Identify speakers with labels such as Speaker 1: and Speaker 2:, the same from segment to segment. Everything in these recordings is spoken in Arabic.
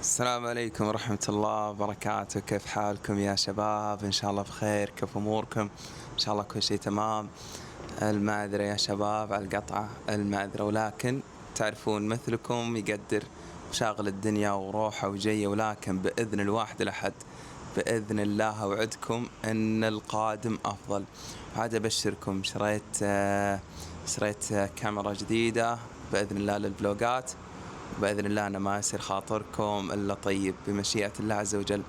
Speaker 1: السلام عليكم ورحمة الله وبركاته. كيف حالكم يا شباب؟ إن شاء الله بخير. كيف أموركم؟ إن شاء الله كل شيء تمام. المعذرة يا شباب على القطعة، المعذرة، ولكن تعرفون مثلكم يقدر مشاغل الدنيا وروحه وجيه، ولكن بإذن الواحد الأحد بإذن الله أوعدكم أن القادم أفضل. وعاد أبشركم شريت كاميرا جديدة بإذن الله للفلوجات، بإذن الله أنا ما يصير خاطركم إلا طيب بمشيئة الله عز وجل.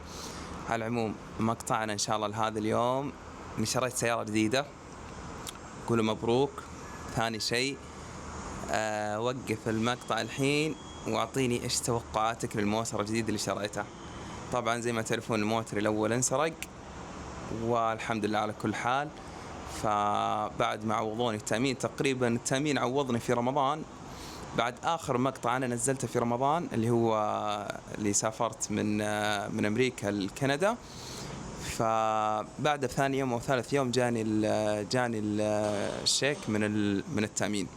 Speaker 1: على العموم مقطعنا إن شاء الله لهذا اليوم إني شريت سيارة جديدة، قولوا مبروك. ثاني شيء وقف المقطع الحين واعطيني إيش توقعاتك للموتر الجديد اللي شريته. طبعا زي ما تعرفون الموتر الأول انسرق والحمد لله على كل حال، فبعد ما عوضوني التأمين، تقريبا التأمين عوضني في رمضان بعد آخر مقطع أنا نزلته في رمضان، اللي هو اللي سافرت من أمريكا لكندا. فبعد بثاني يوم أو ثالث يوم جاني الشيك من التأمين،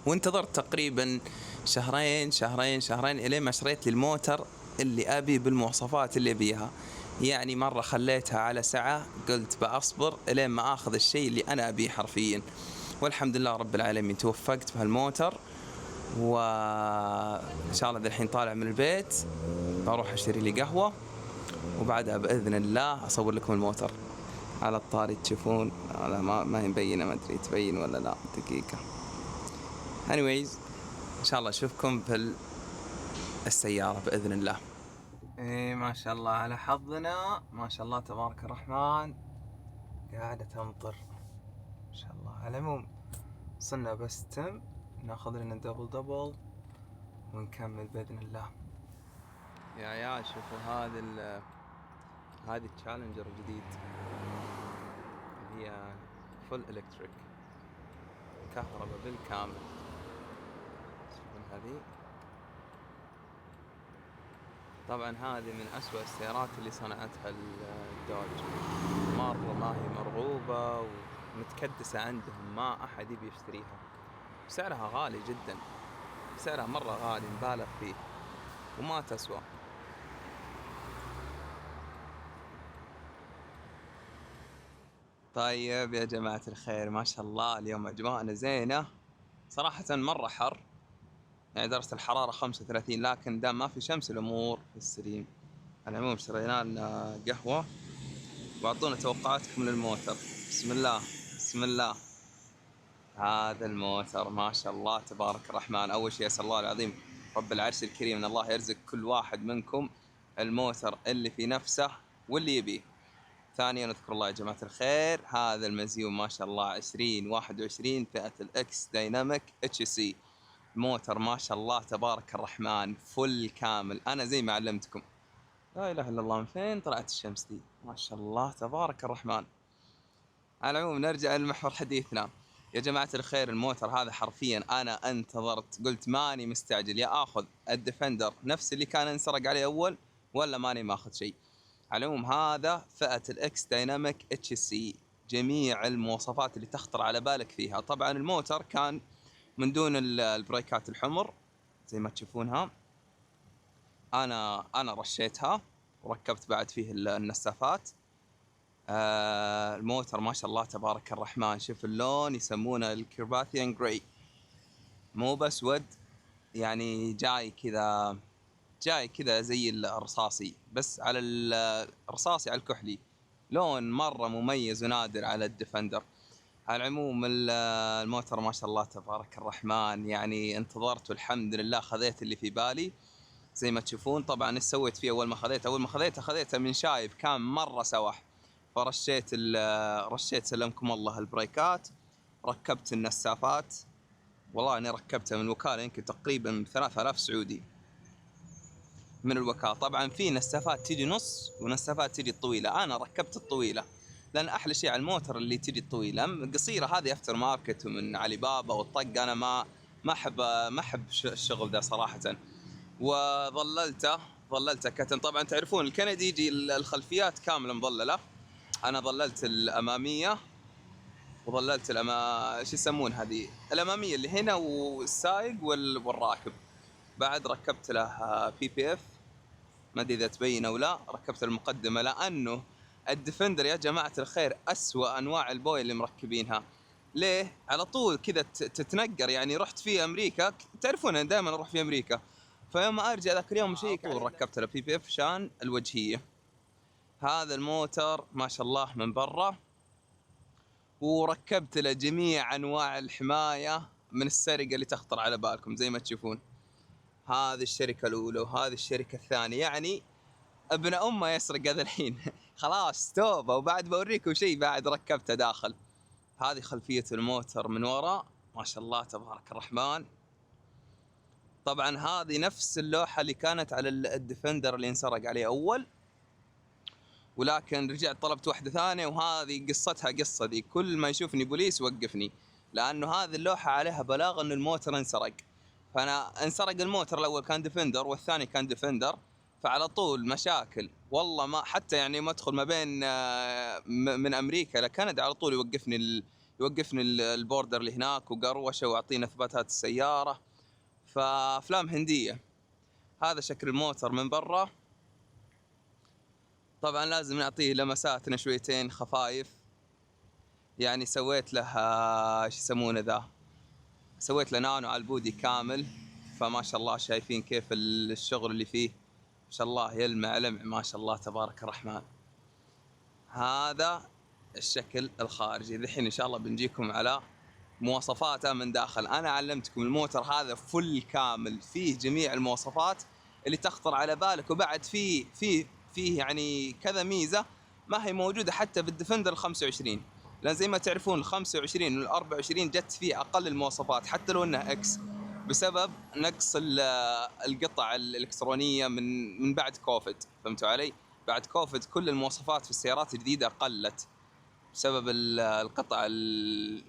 Speaker 1: وانتظرت تقريبا شهرين إلين ما شريت لي الموتر اللي أبي بالمواصفات اللي أبيها. يعني مرة خليتها على ساعة، قلت بأصبر إلين ما أخذ الشيء اللي أنا أبيه حرفيا، والحمد لله رب العالمين توفقت بهالموتر. وإن شاء الله الحين طالع من البيت بروح أشتري لي قهوة، وبعدها بإذن الله أصور لكم الموتر. على الطاري تشوفون على ما هي مبينة، ما أدري تبين ولا لا، دقيقة. anyways إن شاء الله أشوفكم في السيارة بإذن الله. إيه ما شاء الله على حظنا، ما شاء الله تبارك الرحمن، قاعدة تمطر ما شاء الله. على العموم صلنا بس ناخذ لنا دبل ونكمل بإذن الله. يا شوفوا هذه التشالنجر الجديد، هي فول إلكتريك، كهرباء بالكامل. شوفون هذه، طبعا هذه من أسوأ السيارات اللي صنعتها الدوج، مرة ما هي مرغوبة ومتكدسة عندهم، ما أحد يبي يشتريها. سعرها غالي جدا، سعرها مرة غالي مبالغ فيه وما تسوى. طيب يا جماعة الخير، ما شاء الله اليوم أجواءنا زينة صراحة، مرة حر، يعني درجة الحرارة 35، لكن دام ما في شمس الأمور في السليم. على العموم اشترينا لنا قهوة، واعطونا توقعاتكم للموتر. بسم الله بسم الله. هذا الموتر ما شاء الله تبارك الرحمن. أول شيء أسأل الله العظيم رب العرش الكريم أن الله يرزق كل واحد منكم الموتر اللي في نفسه واللي يبيه. ثانيا نذكر الله يا جماعة الخير، هذا المزيون ما شاء الله 2021 فئة الإكس دايناميك HC، موتر ما شاء الله تبارك الرحمن فل كامل. أنا زي ما علمتكم، لا إله إلا الله، من فين طلعت الشمس دي؟ ما شاء الله تبارك الرحمن. على العموم نرجع لمحور حديثنا يا جماعة الخير. الموتر هذا حرفيا أنا انتظرت، قلت ماني مستعجل، يا آخذ الديفندر نفس اللي كان انسرق عليه أول، ولا ماني ماخذ شيء. على العموم هذا فئة الإكس دايناميك HC، جميع المواصفات اللي تخطر على بالك فيها. طبعا الموتر كان من دون البريكات الحمر زي ما تشوفونها، أنا رشيتها وركبت بعد فيه النسافات. الموتر ما شاء الله تبارك الرحمن، شوف اللون يسمونه الكرباثيان جراي، مو بس ود، يعني جاي كذا زي الرصاصي، بس على الرصاصي على الكحلي، لون مرة مميز ونادر على الديفندر. على العموم الموتر ما شاء الله تبارك الرحمن، يعني انتظرت والحمد لله خذيت اللي في بالي زي ما تشوفون. طبعا ايش سويت فيه أول ما خذيته من شايب كان مرة سوح، فرشيت سلمكم الله البريكات، ركبت النسافات. والله أنا ركبتها من الوكالة يمكن تقريبا 3000 سعودي من الوكالة. طبعا في نسافات تيجي نص ونسافات تيجي طويلة، أنا ركبت الطويلة لأن أحلى شيء على الموتر اللي تيجي الطويلة. القصيرة هذه أفتر ماركت ومن علي بابا والطق، أنا ما أحب الشغل ده صراحة. وظللته كتن. طبعا تعرفون الكندي يجي الخلفيات كاملة مظللة، أنا ظللت الأمامية وظللت شو يسمون هذه الأمامية اللي هنا والسائق والراكب. بعد ركبت له PPF ما ادري اذا تبين او لا. ركبت المقدمه لانه الديفندر يا جماعه الخير اسوأ انواع البويه اللي مركبينها. ليه؟ على طول كذا تتنقر. يعني رحت في امريكا، تعرفون انا دائما اروح في امريكا، فيوم ما ارجع ذاك اليوم اشيك على طول ركبت له بي بي اف شان الوجهيه. هذا الموتر ما شاء الله من برا، وركبت له جميع انواع الحمايه من السرقه اللي تخطر على بالكم زي ما تشوفون. هذه الشركه الاولى وهذه الشركه الثانيه، يعني ابن امه يسرق هذا الحين. خلاص توبه. وبعد بوريكم شيء بعد ركبته داخل. هذه خلفيه الموتر من وراء ما شاء الله تبارك الرحمن. طبعا هذه نفس اللوحه اللي كانت على الديفندر اللي انسرق عليه اول، ولكن رجعت طلبت واحده ثانيه، وهذه قصتها قصه ذي. كل ما يشوفني بوليس يوقفني، لانه هذه اللوحه عليها بلاغ انه الموتر انسرق. فانا انسرق الموتر الاول كان ديفندر والثاني كان ديفندر، فعلى طول مشاكل. والله ما حتى يعني ما ادخل ما بين من امريكا لكندا على طول يوقفني البوردر اللي هناك وقروشه واعطينا اثباتات السياره. فافلام هنديه. هذا شكل الموتر من برا. طبعا لازم نعطيه لمساتنا شويتين خفايف. يعني سويت له ايش يسمونه ذا، سويت له نانو على البودي كامل. فما شاء الله شايفين كيف الشغل اللي فيه، ما شاء الله يلمع لمع ما شاء الله تبارك الرحمن. هذا الشكل الخارجي. الحين ان شاء الله بنجيكم على مواصفاته من داخل. انا علمتكم الموتر هذا فل كامل، فيه جميع المواصفات اللي تخطر على بالك، وبعد فيه يعني كذا ميزه ما هي موجوده حتى بالديفندر ال 25. لان زي ما تعرفون ال 25 وال 24 جت فيه اقل المواصفات حتى لو انه اكس، بسبب نقص القطع الالكترونيه من بعد كوفيد. فهمتوا علي؟ بعد كوفيد كل المواصفات في السيارات الجديده قلت بسبب القطع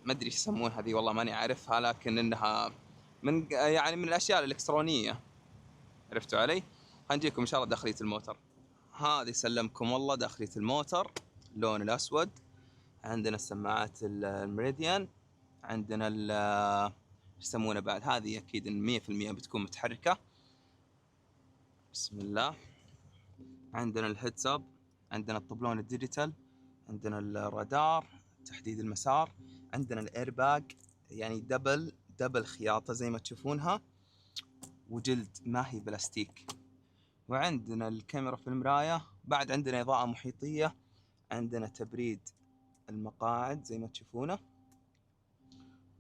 Speaker 1: ما ادري ايش يسمونها هذه، والله ماني عارفها، لكن انها من يعني من الاشياء الالكترونيه. عرفتوا علي؟ هنجيكم ان شاء الله داخليه الموتر. هذه سلمكم والله داخليه الموتر، اللون الاسود. عندنا السماعات المريديان، عندنا ايش يسمونه بعد، هذه اكيد 100% بتكون متحركه. بسم الله. عندنا الهيدز اب، عندنا الطبلون الديجيتال، عندنا الرادار تحديد المسار، عندنا الايرباج يعني دبل خياطه زي ما تشوفونها، وجلد ما هي بلاستيك. وعندنا الكاميرا في المرايه. بعد عندنا اضاءه محيطيه، عندنا تبريد المقاعد زي ما تشوفونه.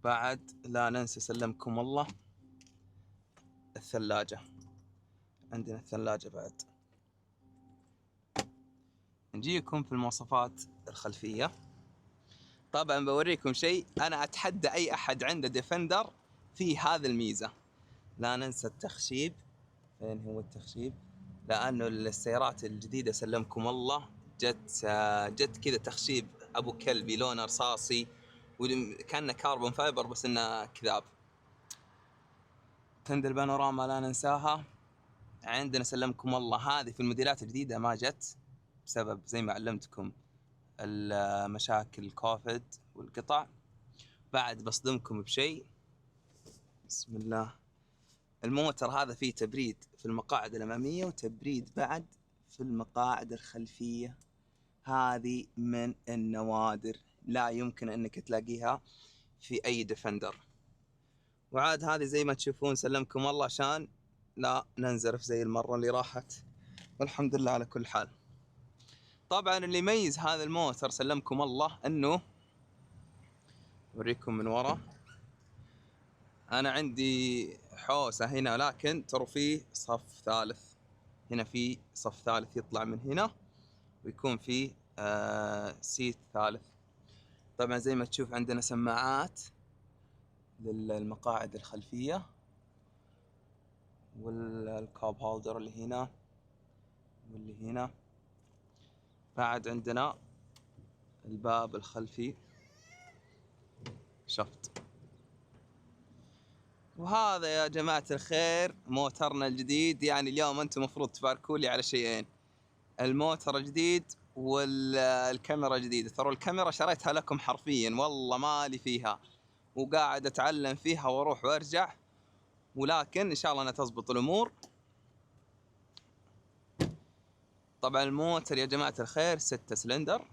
Speaker 1: بعد لا ننسى سلمكم الله الثلاجه، عندنا الثلاجه بعد. نجيكم في المواصفات الخلفيه. طبعا بوريكم شيء انا اتحدى اي احد عنده ديفندر في هذا الميزه. لا ننسى التخشيب. فين هو التخشيب؟ لانه السيارات الجديده سلمكم الله جت كذا تخشيب ابو كلبي لونه رصاصي، وكانه كاربون فايبر بس انه كذاب. تند البانوراما لا ننساها. عندنا سلمكم الله هذه في الموديلات الجديده ما جت بسبب زي ما علمتكم المشاكل الكوفيد والقطع. بعد بصدمكم بشيء. بسم الله. الموتر هذا فيه تبريد في المقاعد الأمامية وتبريد بعد في المقاعد الخلفية. هذه من النوادر، لا يمكن أنك تلاقيها في أي ديفندر. وعاد هذه زي ما تشوفون سلمكم الله عشان لا ننزرف زي المرة اللي راحت، والحمد لله على كل حال. طبعا اللي يميز هذا الموتر سلمكم الله أنه أوريكم من وراء. أنا عندي حوسة هنا لكن ترى فيه صف ثالث. هنا في صف ثالث يطلع من هنا ويكون فيه سيت ثالث. طبعا زي ما تشوف عندنا سماعات للمقاعد الخلفية، والكاب هولدر اللي هنا واللي هنا. بعد عندنا الباب الخلفي شفط. وهذا يا جماعة الخير موترنا الجديد. يعني اليوم أنتم مفروض تباركوا لي على شيئين، الموتر الجديد والكاميرا الجديدة. ترى الكاميرا شريتها لكم حرفيا، والله مالي فيها وقاعد أتعلم فيها وأروح وأرجع، ولكن إن شاء الله أنها تزبط الأمور. طبعا الموتر يا جماعة الخير 6 سلندر،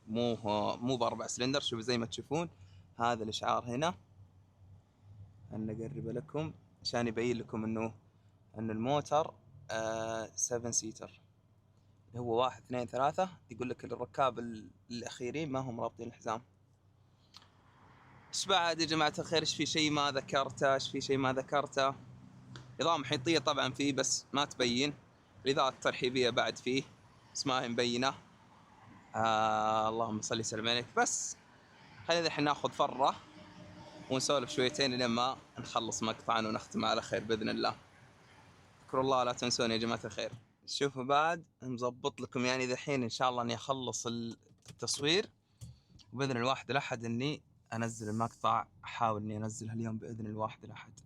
Speaker 1: مو ب4 سلندر. شوفوا زي ما تشوفون هذا الإشعار هنا، أنا أقرب لكم عشان يبين لكم إنه الموتر 7 سيتر، هو 1 2 3. يقول لك الركاب الأخيرين ما هم رابطين الحزام. إيش بعد يا جماعة الخير؟ إيش في شيء ما ذكرته؟ إيش في شيء ما ذكرته؟ إضاءة محيطية طبعا فيه بس ما تبين. الإضاءة الترحيبية بعد فيه بس ما هي مبينة. اللهم صل وسلم عليك. بس خلينا الحين ناخذ فرة ونسولف شويتين لما نخلص مقطعنا ونختم على خير بإذن الله. اذكروا الله لا تنسون يا جماعة الخير. شوفوا بعد مزبط لكم يعني ذحين إن شاء الله إني أخلص التصوير، وبإذن الواحد الأحد إني أنزل المقطع. أحاول إني أنزلها اليوم بإذن الواحد الأحد.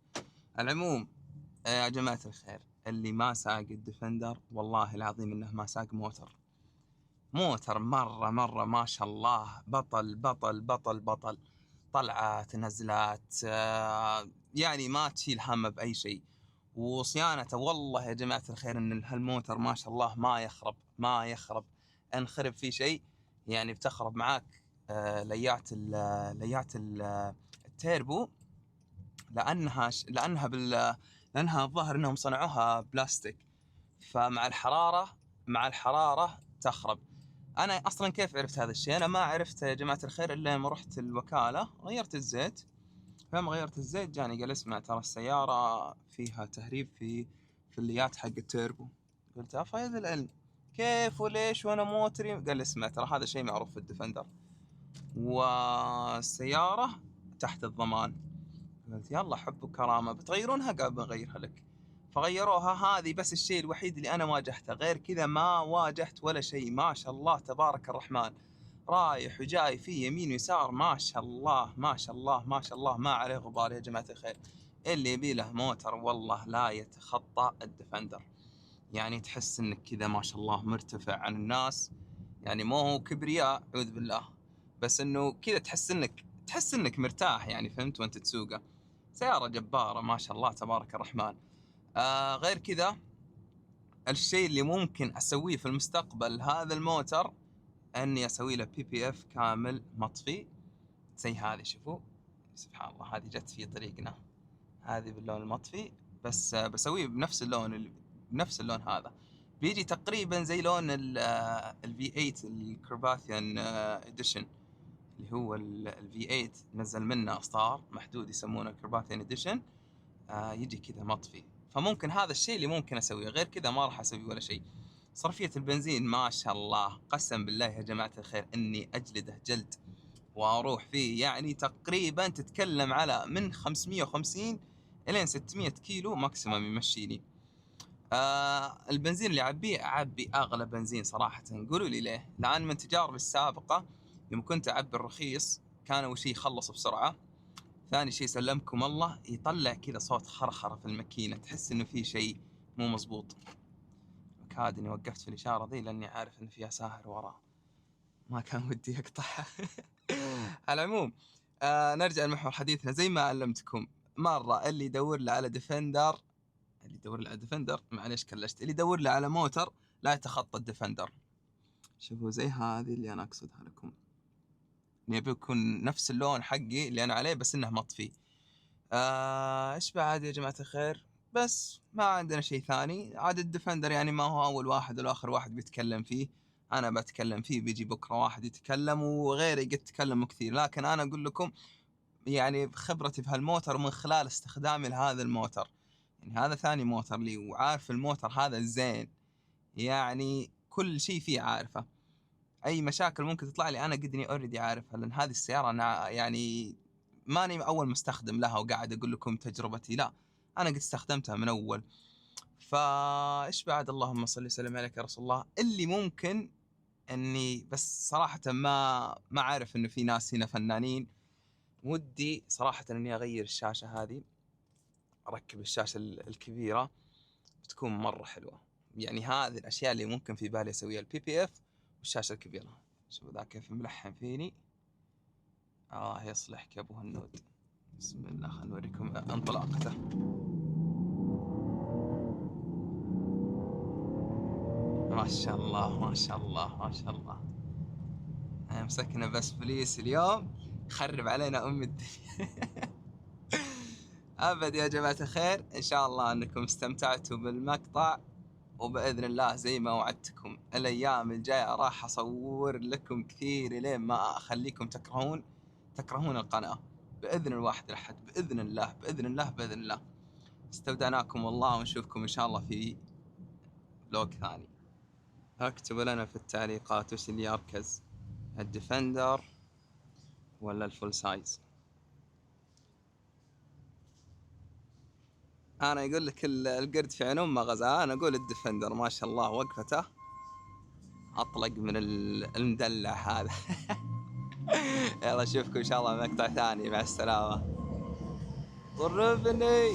Speaker 1: العموم يا جماعة الخير، اللي ما ساق الديفندر والله العظيم إنه ما ساق موتر. موتر مرة ما شاء الله، بطل بطل بطل بطل، طلعات نزلات، يعني ما تشيل هم بأي شيء. وصيانته والله يا جماعة الخير إن هالموتر ما شاء الله ما يخرب. إن خرب فيه شيء يعني بتخرب معاك ليات التيربو، لأنها الظاهر إنهم صنعوها بلاستيك، فمع الحرارة تخرب. أنا أصلاً كيف عرفت هذا الشيء؟ أنا ما عرفت يا جماعة الخير إلا لما رحت الوكالة غيرت الزيت. فلما غيرت الزيت جاني قال اسمع ترى السيارة فيها تهريب في الليات حق التيربو. قلت أفا العلم كيف وليش وأنا موتري؟ قال اسمع ترى هذا شيء معروف في الديفندر والسيارة تحت الضمان. قلت يلا حب وكرامة، بتغيرونها؟ قال بنغيرها لك. فغيروها. هذه بس الشيء الوحيد اللي أنا واجهته، غير كذا ما واجهت ولا شيء. ما شاء الله تبارك الرحمن، رايح وجاي في يمين ويسار ما شاء الله ما شاء الله ما شاء الله، ما عليه غبار يا جماعة الخير. اللي يبي له موتر والله لا يتخطى الديفندر. يعني تحس انك كذا ما شاء الله مرتفع عن الناس، يعني مو هو كبرياء أعوذ بالله، بس انه كذا تحس انك مرتاح يعني، فهمت وانت تسوقه. سيارة جبارة ما شاء الله تبارك الرحمن. غير كذا الشيء اللي ممكن اسويه في المستقبل هذا الموتر اني اسوي له PPF كامل مطفي زي هذه. شوفوا سبحان الله، هذه جت في طريقنا، هذه باللون المطفي، بس بسويه بنفس اللون هذا. بيجي تقريبا زي لون ال V8 الكرباثيان اديشن، اللي هو ال V8 نزل منه اصدار محدود يسمونه كرباثيان اديشن. يجي كذا مطفي. فممكن هذا الشيء اللي ممكن اسويه، غير كذا ما راح اسوي ولا شيء. صرفية البنزين ما شاء الله قسم بالله يا جماعة الخير اني اجلده جلد واروح فيه، يعني تقريبا تتكلم على من 550 الين 600 كيلو ماكسيمم يمشيني. البنزين اللي اعبي اغلى بنزين صراحة. قولوا لي ليه؟ لان من تجاربي السابقة يوم كنت اعبي الرخيص كان اول شيء يخلص بسرعة، ثاني شيء سلمكم الله يطلع كذا صوت خرخرة في الماكينة، تحس انه في شيء مو مزبوط. كاد اني وقفت في الاشارة ذي لاني عارف ان فيها ساهر وراه، ما كان ودي اقطعها. على العموم نرجع لمحور حديثنا. زي ما علمتكم مرة، اللي يدور له على ديفندر معليش كلشت، اللي يدور له على موتر لا يتخطى الديفندر. شوفوا زي هذه اللي انا اقصدها لكم، يبي يكون نفس اللون حقي اللي انا عليه بس انه مطفي. ايش بعد يا جماعة الخير؟ بس ما عندنا شيء ثاني. عاد الديفندر يعني ما هو اول واحد ولا اخر واحد بيتكلم فيه، انا بتكلم فيه، بيجي بكره واحد يتكلم وغيري قد تكلموا كثير، لكن انا اقول لكم يعني بخبرتي في هالموتر ومن خلال استخدامي لهذا الموتر، يعني هذا ثاني موتر لي وعارف الموتر هذا زين، يعني كل شيء فيه عارفه. اي مشاكل ممكن تطلع لي انا قدني اوريدي عارفها، لان هذه السياره انا يعني ماني اول مستخدم لها وقاعد اقول لكم تجربتي، لا انا قد استخدمتها من اول. فايش بعد؟ اللهم صل وسلم عليك يا رسول الله. اللي ممكن اني بس صراحه ما عارف انه في ناس هنا فنانين، ودي صراحه اني اغير الشاشه هذه، اركب الشاشه الكبيره، بتكون مره حلوه. يعني هذه الاشياء اللي ممكن في بالي اسويها، PPF والشاشه الكبيره. شوف ذا كيف ملحن فيني، يصلحك يا ابو هنود. بسم الله خلينا نوريكم انطلاقته. ما شاء الله ما شاء الله ما شاء الله. مسكنا بس بوليس اليوم يخرب علينا الدنيا. أبد يا جماعة الخير، إن شاء الله أنكم استمتعتوا بالمقطع، وبإذن الله زي ما وعدتكم الأيام الجاية راح أصور لكم كثير لين ما أخليكم تكرهون القناة بإذن الواحد الأحد، بإذن الله بإذن الله بإذن الله. استودعناكم الله، ونشوفكم إن شاء الله في فلوج ثاني. اكتبوا لنا في التعليقات وش اللي أركز، الديفندر ولا الفول سايز. أنا يقول لك القرد في عينهم ما غزا، أنا أقول الديفندر ما شاء الله وقفته أطلق من المدلع هذا. يلا أشوفكم إن شاء الله مقطع ثاني، مع السلامة. ضربني.